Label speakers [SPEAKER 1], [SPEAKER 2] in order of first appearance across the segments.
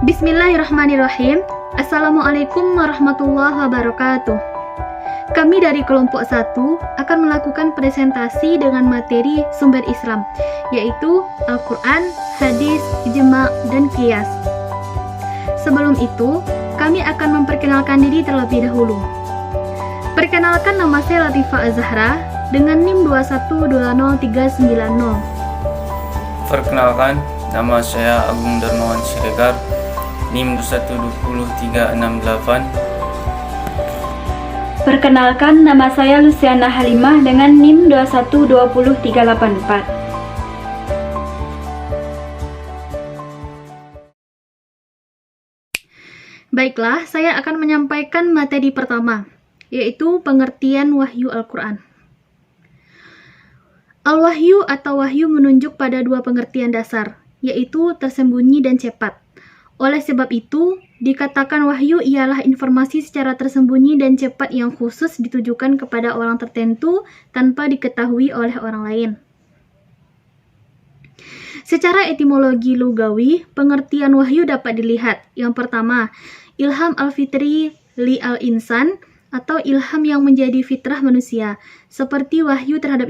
[SPEAKER 1] Bismillahirrahmanirrahim. Assalamualaikum warahmatullahi wabarakatuh. Kami dari kelompok 1 akan melakukan presentasi dengan materi sumber Islam, yaitu Al-Quran, hadis, ijma, dan qiyas. Sebelum itu, kami akan memperkenalkan diri terlebih dahulu. Perkenalkan, nama saya Latifah Az-Zahra dengan NIM 2120390.
[SPEAKER 2] Perkenalkan, nama saya Agung Darmawan Siregar, NIM 2120368.
[SPEAKER 3] Perkenalkan, nama saya Luciana Halimah dengan NIM 2120384.
[SPEAKER 1] Baiklah, saya akan menyampaikan materi pertama, yaitu pengertian wahyu Al-Quran. Al-wahyu atau wahyu menunjuk pada dua pengertian dasar, yaitu tersembunyi dan cepat. Oleh sebab itu, dikatakan wahyu ialah informasi secara tersembunyi dan cepat yang khusus ditujukan kepada orang tertentu tanpa diketahui oleh orang lain. Secara etimologi lugawi, pengertian wahyu dapat dilihat. Yang pertama, ilham al-fitri li al-insan, atau ilham yang menjadi fitrah manusia, seperti wahyu terhadap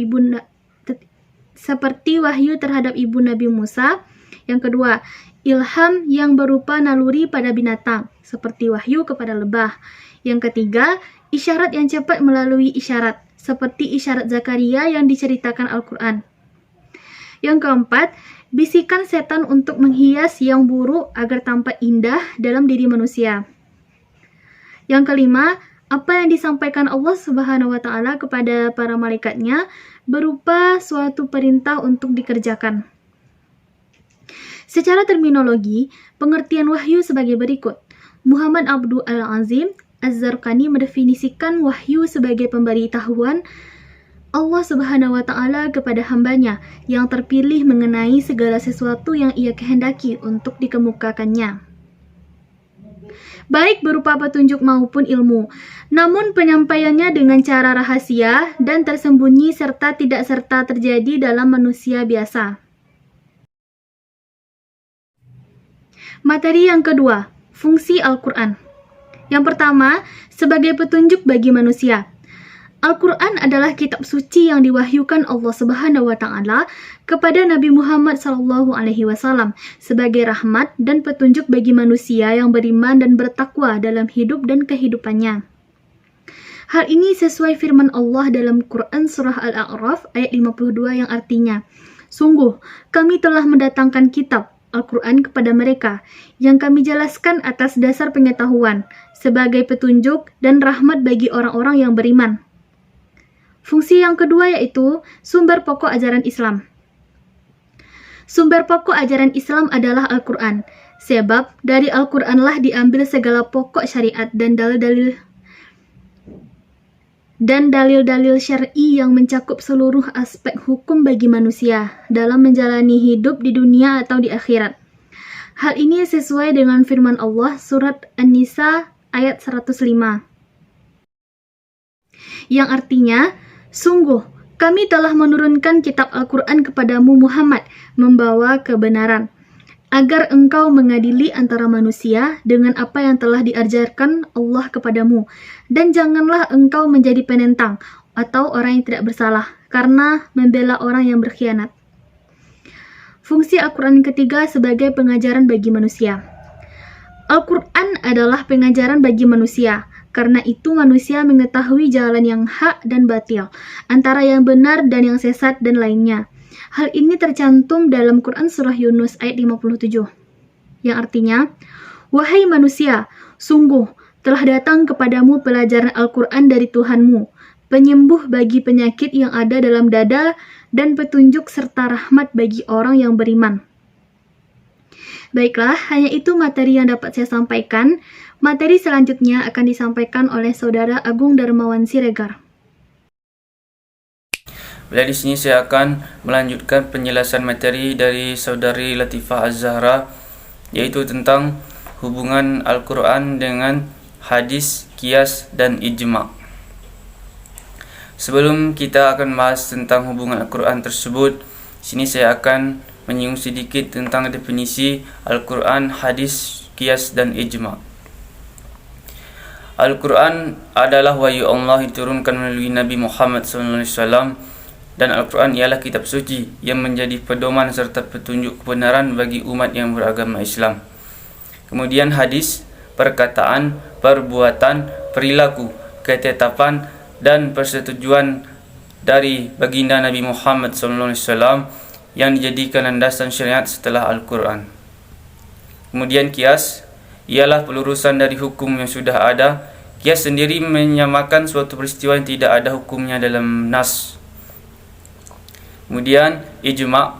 [SPEAKER 1] ibu Nabi Musa. Yang kedua, ilham yang berupa naluri pada binatang, seperti wahyu kepada lebah. Yang ketiga, isyarat yang cepat melalui isyarat, seperti isyarat Zakaria yang diceritakan Al-Quran. Yang keempat, bisikan setan untuk menghias yang buruk agar tampak indah dalam diri manusia. Yang kelima, apa yang disampaikan Allah Subhanahu wa Ta'ala kepada para malaikatnya berupa suatu perintah untuk dikerjakan. Secara terminologi, pengertian wahyu sebagai berikut. Muhammad Abdul Al-Azim Az-Zarqani mendefinisikan wahyu sebagai pemberitahuan Allah Subhanahu wa Ta'ala kepada hambanya yang terpilih mengenai segala sesuatu yang ia kehendaki untuk dikemukakannya, baik berupa petunjuk maupun ilmu, namun penyampaiannya dengan cara rahasia dan tersembunyi serta tidak serta terjadi dalam manusia biasa. Materi yang kedua, fungsi Al-Quran. Yang pertama, sebagai petunjuk bagi manusia. Al-Quran adalah kitab suci yang diwahyukan Allah Subhanahu wa Ta'ala kepada Nabi Muhammad SAW sebagai rahmat dan petunjuk bagi manusia yang beriman dan bertakwa dalam hidup dan kehidupannya. Hal ini sesuai firman Allah dalam Quran Surah Al-A'raf ayat 52 yang artinya, "Sungguh, kami telah mendatangkan kitab Al-Quran kepada mereka yang kami jelaskan atas dasar pengetahuan sebagai petunjuk dan rahmat bagi orang-orang yang beriman." Fungsi yang kedua yaitu sumber pokok ajaran Islam. Sumber pokok ajaran Islam adalah Al-Quran, sebab dari Al-Quranlah diambil segala pokok syariat dan dalil-dalil syar'i yang mencakup seluruh aspek hukum bagi manusia dalam menjalani hidup di dunia atau di akhirat. Hal ini sesuai dengan firman Allah surat An-Nisa ayat 105 yang artinya, "Sungguh, kami telah menurunkan kitab Al-Quran kepadamu Muhammad membawa kebenaran, agar engkau mengadili antara manusia dengan apa yang telah diajarkan Allah kepadamu, dan janganlah engkau menjadi penentang atau orang yang tidak bersalah karena membela orang yang berkhianat." Fungsi Al-Quran ketiga sebagai pengajaran bagi manusia. Al-Quran adalah pengajaran bagi manusia, karena itu manusia mengetahui jalan yang hak dan batil, antara yang benar dan yang sesat dan lainnya. Hal ini tercantum dalam Quran Surah Yunus ayat 57, yang artinya, "Wahai manusia, sungguh telah datang kepadamu pelajaran Al-Quran dari Tuhanmu, penyembuh bagi penyakit yang ada dalam dada dan petunjuk serta rahmat bagi orang yang beriman." Baiklah, hanya itu materi yang dapat saya sampaikan. Materi selanjutnya akan disampaikan oleh Saudara Agung Darmawan Siregar.
[SPEAKER 2] Di sini saya akan melanjutkan penjelasan materi dari Saudari Latifah Az-Zahra, yaitu tentang hubungan Al-Quran dengan hadis, qiyas, dan ijma'. Sebelum kita akan bahas tentang hubungan Al-Quran tersebut, sini saya akan menyinggung sedikit tentang definisi Al-Quran, hadis, qiyas dan ijma'. Al-Quran adalah wahyu Allah diturunkan melalui Nabi Muhammad SAW, dan Al-Quran ialah kitab suci yang menjadi pedoman serta petunjuk kebenaran bagi umat yang beragama Islam. Kemudian hadis, perkataan, perbuatan, perilaku, ketetapan dan persetujuan dari baginda Nabi Muhammad SAW yang dijadikan landasan syariat setelah Al-Quran. Kemudian qiyas ialah pelurusan dari hukum yang sudah ada. Qiyas sendiri menyamakan suatu peristiwa yang tidak ada hukumnya dalam nas. Kemudian ijma',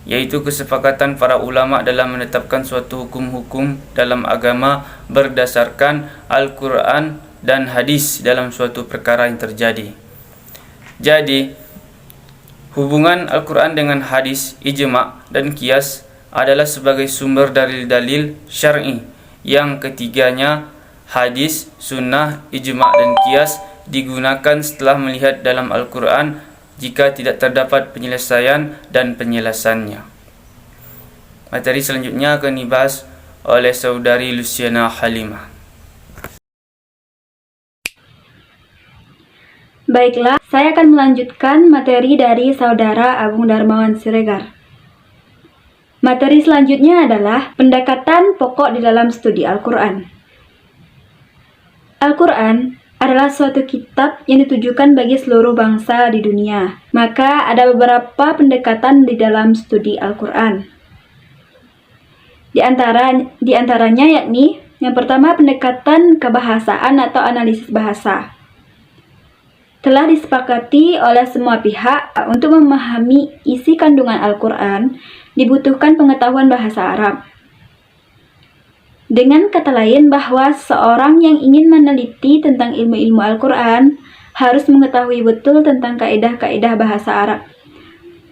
[SPEAKER 2] yaitu kesepakatan para ulama dalam menetapkan suatu hukum-hukum dalam agama berdasarkan Al-Quran dan hadis dalam suatu perkara yang terjadi. Jadi, hubungan Al-Quran dengan hadis, ijma' dan qiyas adalah sebagai sumber dalil-dalil syar'i. Yang ketiganya, hadis, sunnah, ijma' dan qiyas digunakan setelah melihat dalam Al-Quran jika tidak terdapat penyelesaian dan penjelasannya. Materi selanjutnya akan dibahas oleh saudari Luciana Halimah.
[SPEAKER 3] Baiklah, saya akan melanjutkan materi dari Saudara Agung Darmawan Siregar. Materi selanjutnya adalah pendekatan pokok di dalam studi Al-Quran. Al-Quran adalah suatu kitab yang ditujukan bagi seluruh bangsa di dunia. Maka ada beberapa pendekatan di dalam studi Al-Quran. Di antaranya yakni yang pertama, pendekatan kebahasaan atau analisis bahasa. Telah disepakati oleh semua pihak untuk memahami isi kandungan Al-Quran dibutuhkan pengetahuan bahasa Arab. Dengan kata lain, bahwa seorang yang ingin meneliti tentang ilmu-ilmu Al-Quran harus mengetahui betul tentang kaidah-kaidah bahasa Arab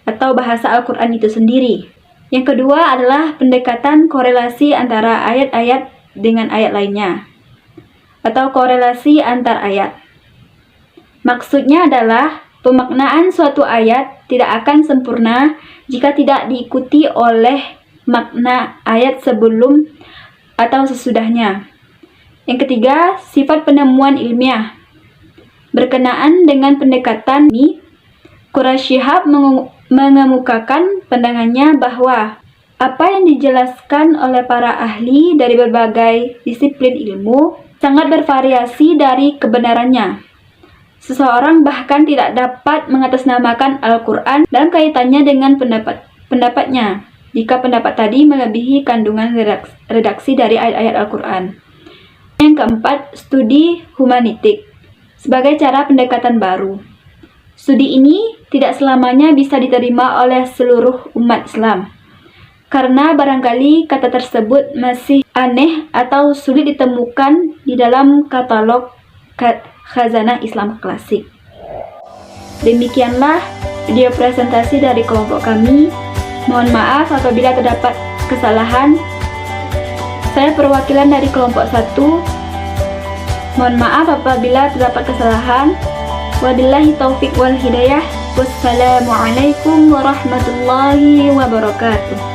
[SPEAKER 3] atau bahasa Al-Quran itu sendiri. Yang kedua adalah pendekatan korelasi antara ayat-ayat dengan ayat lainnya atau korelasi antar ayat. Maksudnya adalah pemaknaan suatu ayat tidak akan sempurna jika tidak diikuti oleh makna ayat sebelum atau sesudahnya. Yang ketiga, sifat penemuan ilmiah. Berkenaan dengan pendekatan ini, Quraisy Shihab mengemukakan pandangannya bahwa apa yang dijelaskan oleh para ahli dari berbagai disiplin ilmu sangat bervariasi dari kebenarannya. Seseorang bahkan tidak dapat mengatasnamakan Al-Quran dalam kaitannya dengan pendapatnya jika pendapat tadi melebihi kandungan redaksi dari ayat-ayat Al-Quran. Yang keempat, studi humanitik sebagai cara pendekatan baru. Studi ini tidak selamanya bisa diterima oleh seluruh umat Islam, karena barangkali kata tersebut masih aneh atau sulit ditemukan di dalam katalog Khazanah Islam Klasik. Demikianlah video presentasi dari kelompok kami. Mohon maaf apabila terdapat kesalahan. Saya perwakilan dari kelompok 1. Mohon maaf apabila terdapat kesalahan. Wabillahi taufik wal hidayah. Wassalamualaikum warahmatullahi wabarakatuh.